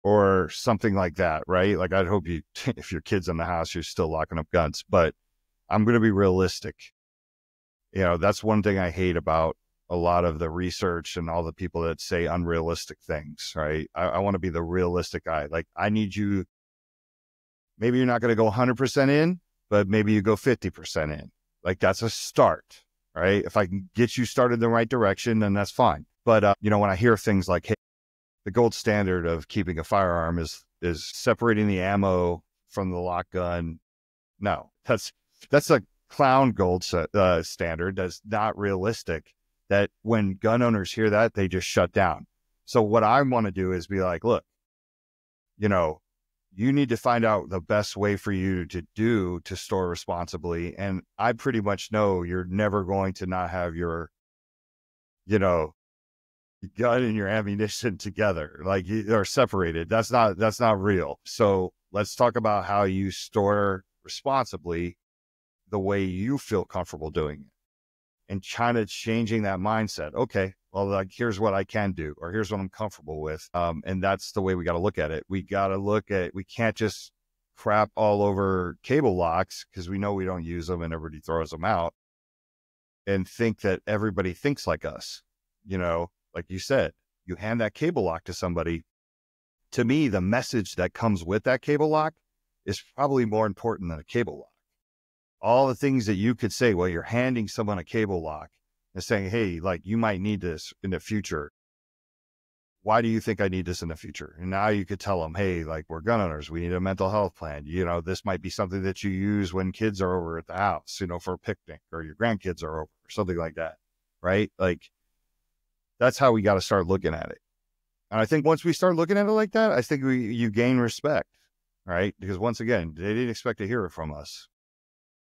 or something like that, right? Like, I'd hope if your kid's in the house, you're still locking up guns, but I'm going to be realistic. That's one thing I hate about a lot of the research and all the people that say unrealistic things, right? I want to be the realistic guy. Like, I need you, maybe you're not going to go 100% in, but maybe you go 50% in. Like, that's a start, right? If I can get you started in the right direction, then that's fine. But, when I hear things like, hey, the gold standard of keeping a firearm is separating the ammo from the lock gun. No, that's a clown gold standard. That's not realistic. That when gun owners hear that, they just shut down. So what I want to do is be like, look, you need to find out the best way for you to store responsibly. And I pretty much know you're never going to not have your, gun and your ammunition together, like they're separated. That's not real. So let's talk about how you store responsibly the way you feel comfortable doing it. And kind of changing that mindset. Okay, well, like, here's what I can do, or here's what I'm comfortable with. And that's the way we got to look at it. We can't just crap all over cable locks because we know we don't use them and everybody throws them out and think that everybody thinks like us. Like you said, you hand that cable lock to somebody. To me, the message that comes with that cable lock is probably more important than a cable lock. All the things that you could say, well, you're handing someone a cable lock and saying, hey, like, you might need this in the future. Why do you think I need this in the future? And now you could tell them, hey, like, we're gun owners. We need a mental health plan. This might be something that you use when kids are over at the house, for a picnic, or your grandkids are over, or something like that. Right? Like, that's how we got to start looking at it. And I think once we start looking at it like that, I think you gain respect, right? Because once again, they didn't expect to hear it from us.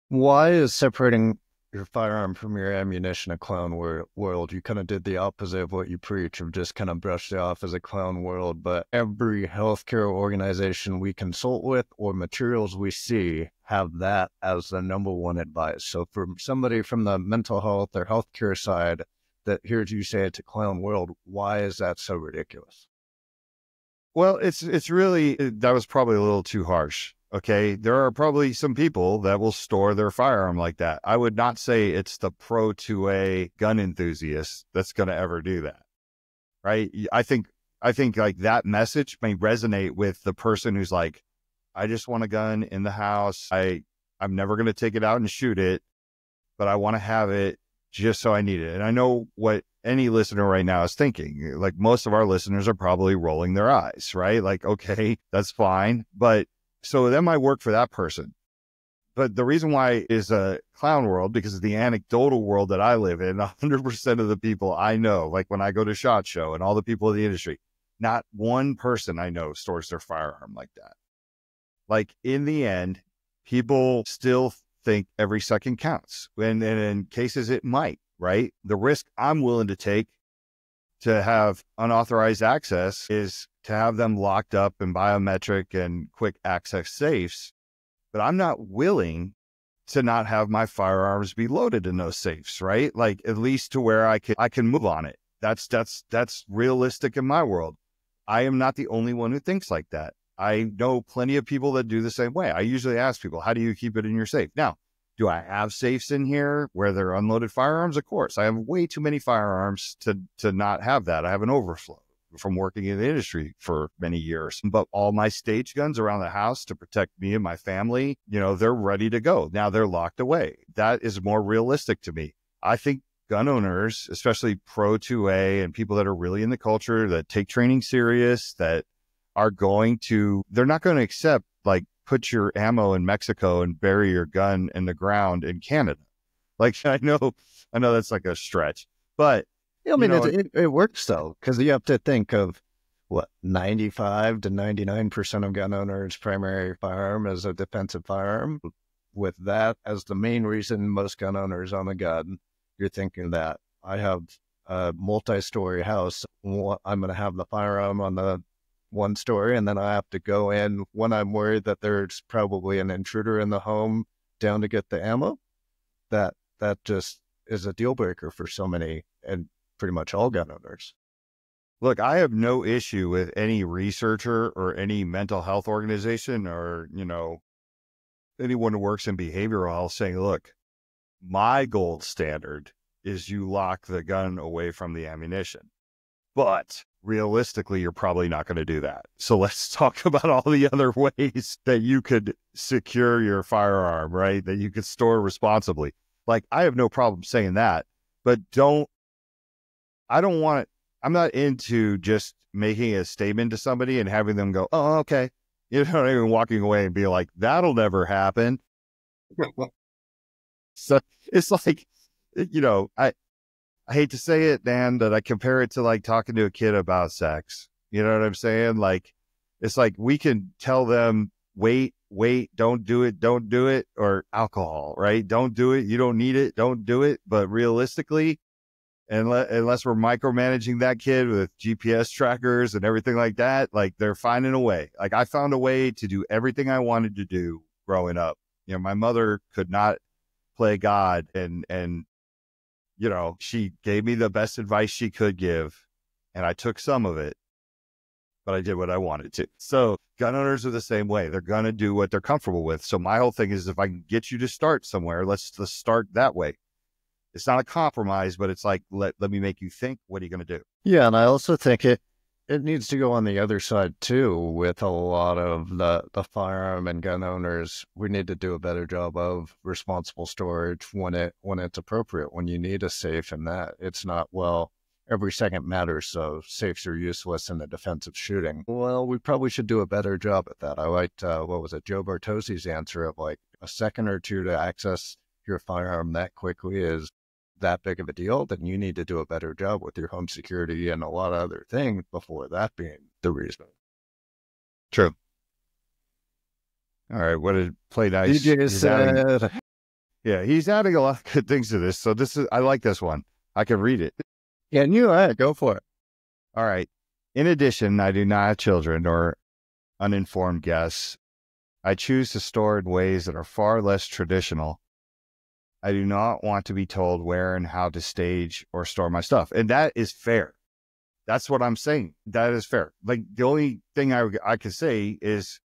Why is separating your firearm from your ammunition a clown world? You kind of did the opposite of what you preach, of just kind of brushed it off as a clown world. But every healthcare organization we consult with or materials we see have that as the number one advice. So for somebody from the mental health or healthcare side that hears you say it's a clown world, why is that so ridiculous? Well, it's really, that was probably a little too harsh. Okay. There are probably some people that will store their firearm like that. I would not say it's the pro 2A gun enthusiast that's going to ever do that. Right. I think like that message may resonate with the person who's like, I just want a gun in the house. I'm never going to take it out and shoot it, but I want to have it just so I need it. And I know what any listener right now is thinking. Like most of our listeners are probably rolling their eyes, right? Like, okay, that's fine. But so that might work for that person. But the reason why is a clown world, because of the anecdotal world that I live in, 100% of the people I know, like when I go to SHOT Show and all the people in the industry, not one person I know stores their firearm like that. Like in the end, people still think every second counts. And in cases it might, right? The risk I'm willing to take to have unauthorized access is to have them locked up in biometric and quick access safes. But I'm not willing to not have my firearms be loaded in those safes, right? Like at least to where I can move on it. That's realistic in my world. I am not the only one who thinks like that. I know plenty of people that do the same way. I usually ask people, how do you keep it in your safe? Now, do I have safes in here where there are unloaded firearms? Of course. I have way too many firearms to not have that. I have an overflow from working in the industry for many years. But all my stage guns around the house to protect me and my family, they're ready to go. Now they're locked away. That is more realistic to me. I think gun owners, especially pro 2A and people that are really in the culture, that take training serious, that they're not going to accept like put your ammo in Mexico and bury your gun in the ground in Canada. Like I know that's like a stretch, but I mean, it works though, because you have to think of what 95 to 99% of gun owners' primary firearm is a defensive firearm. With that as the main reason most gun owners own a gun, you're thinking that I have a multi-story house. I'm going to have the firearm on the one story, and then I have to go in when I'm worried that there's probably an intruder in the home down to get the ammo. That just is a deal breaker for so many and pretty much all gun owners. Look, I have no issue with any researcher or any mental health organization or, anyone who works in behavioral health saying, look, my gold standard is you lock the gun away from the ammunition. But realistically, you're probably not going to do that. So let's talk about all the other ways that you could secure your firearm, right? That you could store responsibly. Like, I have no problem saying that, but I'm not into just making a statement to somebody and having them go, oh, okay. Even walking away and be like, that'll never happen. So it's like, I hate to say it, Dan, but I compare it to like talking to a kid about sex. You know what I'm saying? Like, it's like we can tell them, wait, don't do it, or alcohol, right? Don't do it. You don't need it. Don't do it. But realistically, unless we're micromanaging that kid with GPS trackers and everything like that, like they're finding a way. Like I found a way to do everything I wanted to do growing up. My mother could not play God and she gave me the best advice she could give, and I took some of it, but I did what I wanted to. So gun owners are the same way. They're going to do what they're comfortable with. So my whole thing is, if I can get you to start somewhere, let's start that way. It's not a compromise, but it's like, let me make you think, what are you going to do? Yeah. And I also think it needs to go on the other side too, with a lot of the firearm and gun owners. We need to do a better job of responsible storage when it's appropriate, when you need a safe, and that it's not, well, every second matters, so safes are useless in the defensive shooting. Well, we probably should do a better job at that. I liked, what was it, Joe Bartosi's answer of like a second or two to access your firearm that quickly is that big of a deal. Then you need to do a better job with your home security and a lot of other things before that being the reason. True. All right. What did Play Nice? DJ said. He's adding a lot of good things to this. So I like this one. I can read it. Can you? All right, go for it. All right. In addition, I do not have children or uninformed guests. I choose to store in ways that are far less traditional. I do not want to be told where and how to stage or store my stuff. And that is fair. That's what I'm saying. That is fair. Like the only thing I could say is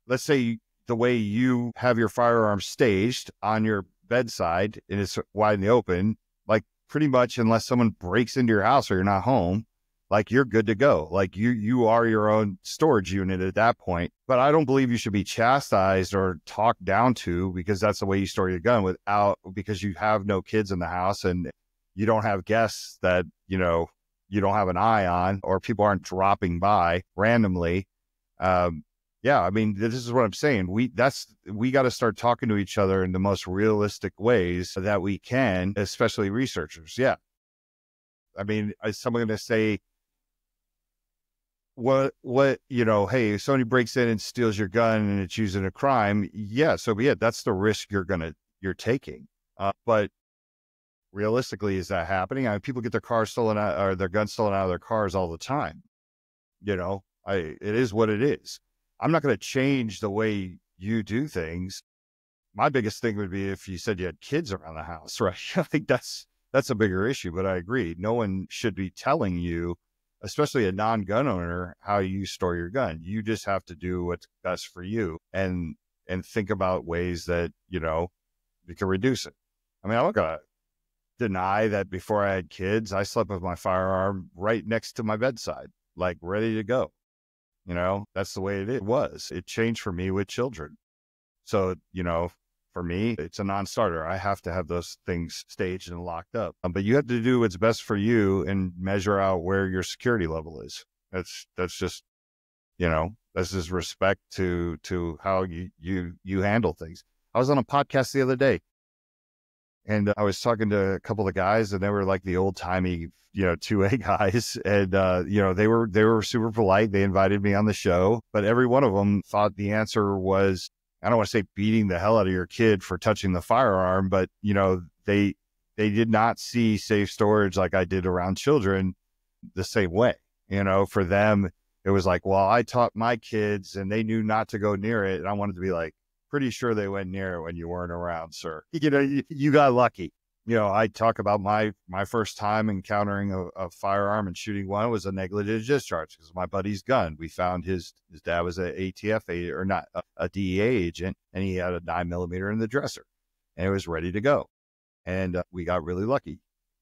let's say the way you have your firearm staged on your bedside and it's wide in the open, like pretty much unless someone breaks into your house or you're not home, like you're good to go. Like you are your own storage unit at that point. But I don't believe you should be chastised or talked down to because that's the way you store your gun because you have no kids in the house and you don't have guests that, you don't have an eye on, or people aren't dropping by randomly. Yeah, I mean, this is what I'm saying. We got to start talking to each other in the most realistic ways that we can, especially researchers. Yeah. I mean, is someone going to say, hey, if somebody breaks in and steals your gun and it's used in a crime, yeah, so be it. That's the risk you're taking. But realistically, is that happening? I mean, people get their cars stolen out or their guns stolen out of their cars all the time. It is what it is. I'm not going to change the way you do things. My biggest thing would be if you said you had kids around the house, right? I think that's a bigger issue, but I agree. No one should be telling you, especially a non-gun owner, how you store your gun. You just have to do what's best for you and think about ways that, you can reduce it. I mean, I'm not going to deny that before I had kids, I slept with my firearm right next to my bedside, like ready to go. That's the way it was. It changed for me with children. So, for me, it's a non-starter. I have to have those things staged and locked up. But you have to do what's best for you and measure out where your security level is. That's just, that's just respect to how you handle things. I was on a podcast the other day and I was talking to a couple of guys and they were like the old timey, 2A guys. And, they were super polite. They invited me on the show, but every one of them thought the answer was, I don't want to say beating the hell out of your kid for touching the firearm, but, they did not see safe storage like I did around children the same way. For them, it was like, well, I taught my kids and they knew not to go near it. And I wanted to be like, pretty sure they went near it when you weren't around, sir. You got lucky. I talk about my first time encountering a firearm and shooting one was a negligent discharge because my buddy's gun. We found his dad was a ATF or not a DEA agent, and he had a 9mm in the dresser, and it was ready to go. And we got really lucky.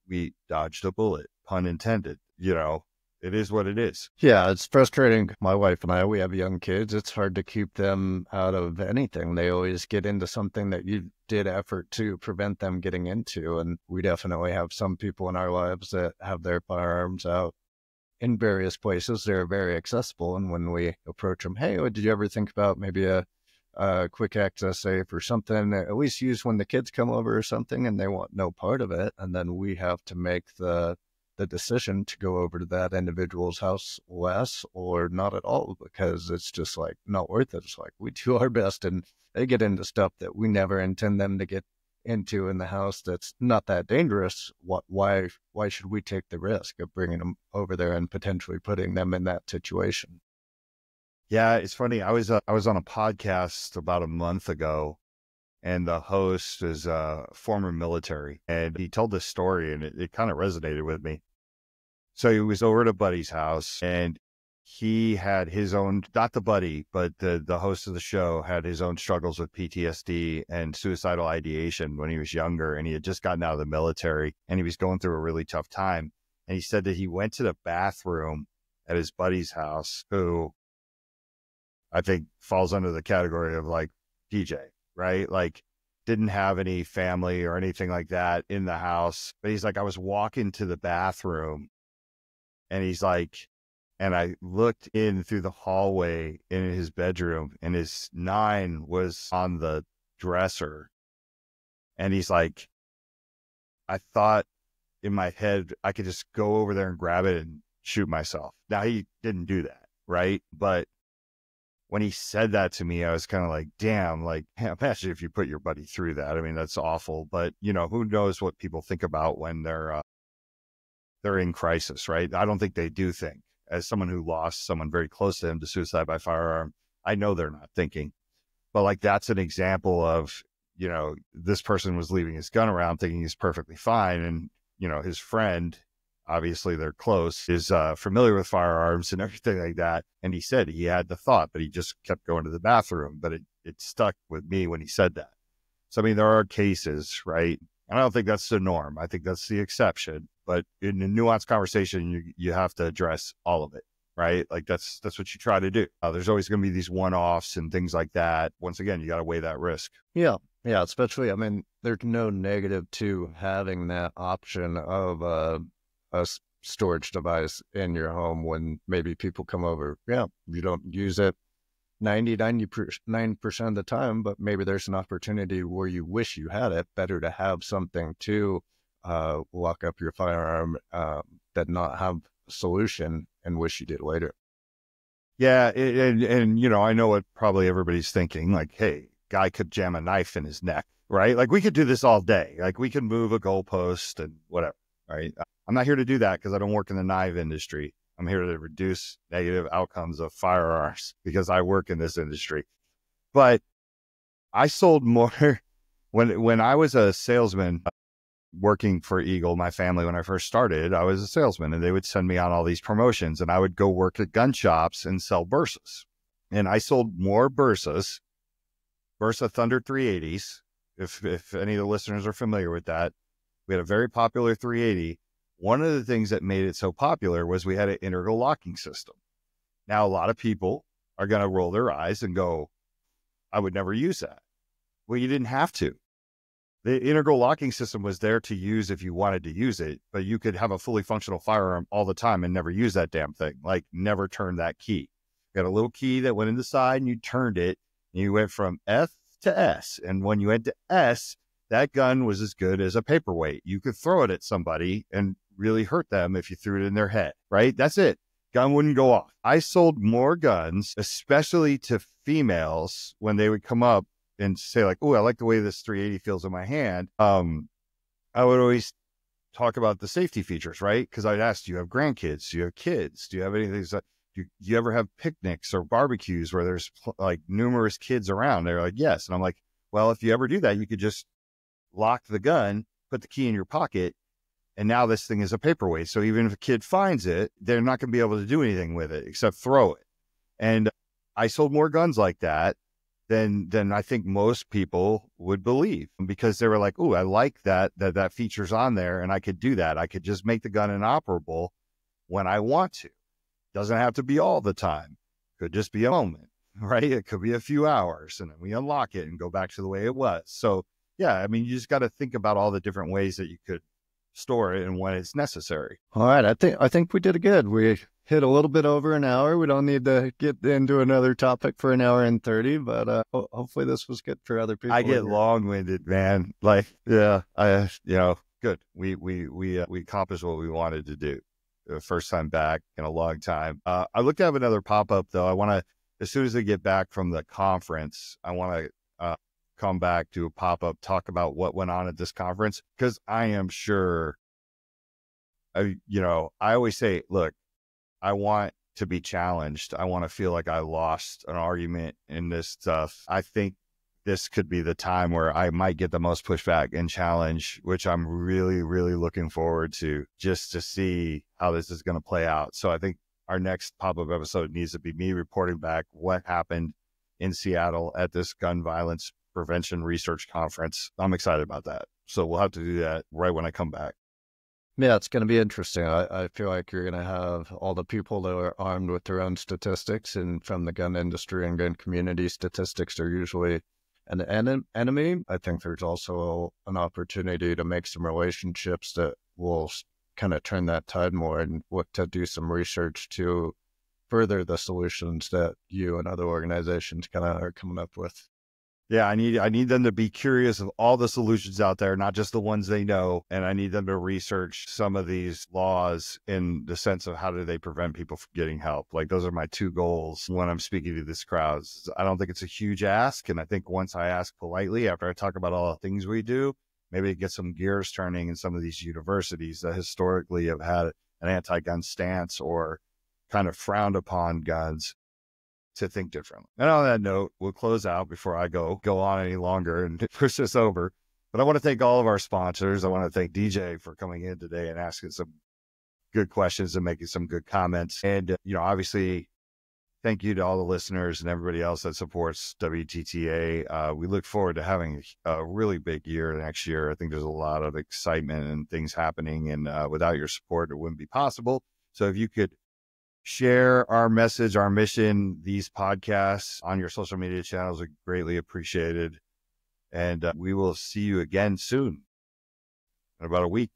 We dodged a bullet, pun intended. It is what it is. Yeah, it's frustrating. My wife and I, we have young kids. It's hard to keep them out of anything. They always get into something that you did effort to prevent them getting into. And we definitely have some people in our lives that have their firearms out in various places. They're very accessible. And when we approach them, hey, did you ever think about maybe a quick access safe or something, at least use when the kids come over or something and they want no part of it. And then we have to make the decision to go over to that individual's house less or not at all, because it's just like not worth it. It's like we do our best and they get into stuff that we never intend them to get into in the house that's not that dangerous. Why should we take the risk of bringing them over there and potentially putting them in that situation? Yeah, it's funny. I was on a podcast about a month ago, and the host is former military, and he told this story, and it kind of resonated with me. So he was over at a buddy's house, and he had his own, not the buddy, but the host of the show had his own struggles with PTSD and suicidal ideation when he was younger, and he had just gotten out of the military, and he was going through a really tough time. And he said that he went to the bathroom at his buddy's house, who I think falls under the category of like DJ, right? Like didn't have any family or anything like that in the house. But he's like, I was walking to the bathroom, and he's like, and I looked in through the hallway in his bedroom, and his 9 was on the dresser. And he's like, I thought in my head I could just go over there and grab it and shoot myself. Now, he didn't do that, right? But when he said that to me, I was kind of like, damn, like, imagine if you put your buddy through that. I mean, that's awful. But, who knows what people think about when they're in crisis, right? I don't think they do think. As someone who lost someone very close to him to suicide by firearm, I know they're not thinking. But like, that's an example of, this person was leaving his gun around thinking he's perfectly fine. And, his friend obviously they're close, is familiar with firearms and everything like that. And he said he had the thought, but he just kept going to the bathroom. But it stuck with me when he said that. So, I mean, there are cases, right? And I don't think that's the norm. I think that's the exception. But in a nuanced conversation, you have to address all of it, right? Like that's what you try to do. There's always going to be these one-offs and things like that. Once again, you got to weigh that risk. Yeah. Yeah. Especially, I mean, there's no negative to having that option of a storage device in your home when maybe people come over. Yeah. You don't use it 99% of the time, but maybe there's an opportunity where you wish you had it. Better to have something to lock up your firearm than not have a solution and wish you did later. Yeah, and you know, I know what probably everybody's thinking, like, hey, guy could jam a knife in his neck, right? Like we could do this all day. Like we could move a goalpost and whatever, right? I'm not here to do that because I don't work in the knife industry. I'm here to reduce negative outcomes of firearms because I work in this industry. But I sold more when I was a salesman working for Eagle, my family, when I first started, I was a salesman and they would send me on all these promotions and I would go work at gun shops and sell Bursas. And I sold more Bursas, Bursa Thunder 380s. If any of the listeners are familiar with that, we had a very popular 380. One of the things that made it so popular was we had an integral locking system. Now, a lot of people are going to roll their eyes and go, I would never use that. Well, you didn't have to. The integral locking system was there to use if you wanted to use it, but you could have a fully functional firearm all the time and never use that damn thing, like never turn that key. You got a little key that went in the side and you turned it and you went from F to S. And when you went to S, that gun was as good as a paperweight. You could throw it at somebody and really hurt them if you threw it in their head, right? That's it. Gun wouldn't go off. I sold more guns, especially to females when they would come up and say like, oh, I like the way this 380 feels in my hand. I would always talk about the safety features, right? Because I'd ask, do you have grandkids? Do you have kids? Do you have anything? Do you ever have picnics or barbecues where there's like numerous kids around? They're like, yes. And I'm like, well, if you ever do that, you could just lock the gun, put the key in your pocket, and now this thing is a paperweight. So even if a kid finds it, they're not going to be able to do anything with it except throw it. And I sold more guns like that than I think most people would believe, because they were like, oh, I like that feature's on there and I could do that. I could just make the gun inoperable when I want to. Doesn't have to be all the time. Could just be a moment, right? It could be a few hours and then we unlock it and go back to the way it was. So yeah, I mean, you just got to think about all the different ways that you could store it and when it's necessary. All right. I think we did good. We hit a little bit over an hour. We don't need to get into another topic for an hour and 30, but hopefully this was good for other people. I get long-winded, man. Like, yeah, good. We accomplished what we wanted to do. First time back in a long time. I looked to have another pop-up though. I want to, as soon as I get back from the conference, I want to come back to a pop-up, talk about what went on at this conference, because I am sure, I always say, look, I want to be challenged. I want to feel like I lost an argument in this stuff. I think this could be the time where I might get the most pushback and challenge, which I'm really, really looking forward to, just to see how this is going to play out. So I think our next pop-up episode needs to be me reporting back what happened in Seattle at this gun violence prevention research conference. I'm excited about that. So we'll have to do that right when I come back. Yeah, it's going to be interesting. I feel like you're going to have all the people that are armed with their own statistics, and from the gun industry and gun community, statistics are usually an enemy. I think there's also an opportunity to make some relationships that will kind of turn that tide more and look to do some research to further the solutions that you and other organizations kind of are coming up with. Yeah, I need them to be curious of all the solutions out there, not just the ones they know. And I need them to research some of these laws in the sense of how do they prevent people from getting help. Like those are my two goals when I'm speaking to this crowd. I don't think it's a huge ask. And I think once I ask politely, after I talk about all the things we do, maybe it gets some gears turning in some of these universities that historically have had an anti-gun stance or kind of frowned upon guns, to think differently. And on that note, we'll close out before I go on any longer and push this over. But I want to thank all of our sponsors. I want to thank DJ for coming in today and asking some good questions and making some good comments. And, obviously, thank you to all the listeners and everybody else that supports WTTA. We look forward to having a really big year next year. I think there's a lot of excitement and things happening, and without your support, it wouldn't be possible. So if you could share our message, our mission, these podcasts on your social media channels are greatly appreciated. And we will see you again soon, in about a week.